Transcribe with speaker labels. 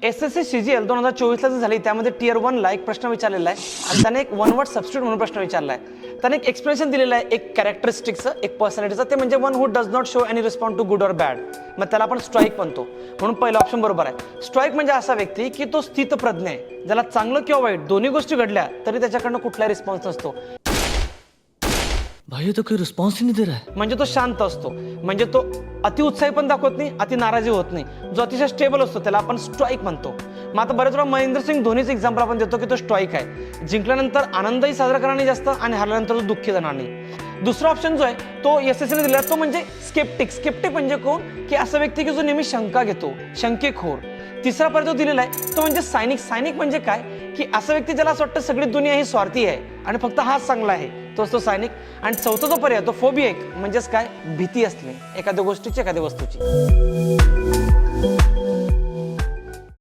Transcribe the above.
Speaker 1: SSC CGL 2024 ला झाली, त्यामध्ये टियर 1 ला एक प्रश्न विचारलेला आहे आणि त्याने एक वन वर्ड सबस्टिट्यूट म्हणून प्रश्न विचारला आहे. त्याने एक एक्सप्लेनेशन दिलेलं आहे, एक कॅरेक्टरिस्टिक्सचं, एक पर्सनॅलिटीचं, ते म्हणजे one who does not show any respond to good or bad. मग त्याला आपण स्ट्राईक म्हणतो. म्हणून पहिला ऑप्शन बरोबर आहे. स्ट्राईक म्हणजे असा व्यक्ती की तो स्थितप्रज्ञ आहे, ज्याला चांगलं किंवा वाईट दोन्ही गोष्टी घडल्या तरी त्याच्याकडनं कुठलाही रिस्पॉन्स नसतो.
Speaker 2: भाई तो कोई रिस्पॉन्स ही नहीं दे रहा है.
Speaker 1: म्हणजे तो शांत असतो, म्हणजे तो अति उत्साही पण दाखवत नाही, अति नाराजी होत नाही. जो अतिशय स्टेबल असतो त्याला आपण स्ट्राईक म्हणतो. मग आता बरेच वेळा महेंद्रसिंग धोनीचं एक्झाम्पल आपण देतो की तो स्ट्राईक आहे. जिंकल्यानंतर आनंदही साजरा करणार नाही जास्त आणि हरल्यानंतर तो दुःखी जाणार नाही. दुसरा ऑप्शन जो आहे तो SSCने दिला, तो म्हणजे स्केप्टिक. स्केप्टिक म्हणजे कोण की असा व्यक्ती की जो नेहमी शंका घेतो, शंकेखोर. तिसरा पर्याय जो दिलेला आहे तो म्हणजे सायनिक. सायनिक म्हणजे काय की असा व्यक्ती ज्याला असं वाटतं सगळी दुनिया ही स्वार्थी आहे आणि फक्त हाच चांगला आहे, तोच तो सायनिक. आणि चौथा जो पर्याय तो फोबिएक, म्हणजेच काय, भीती असणे एखाद्या गोष्टीची, एखाद्या वस्तूची.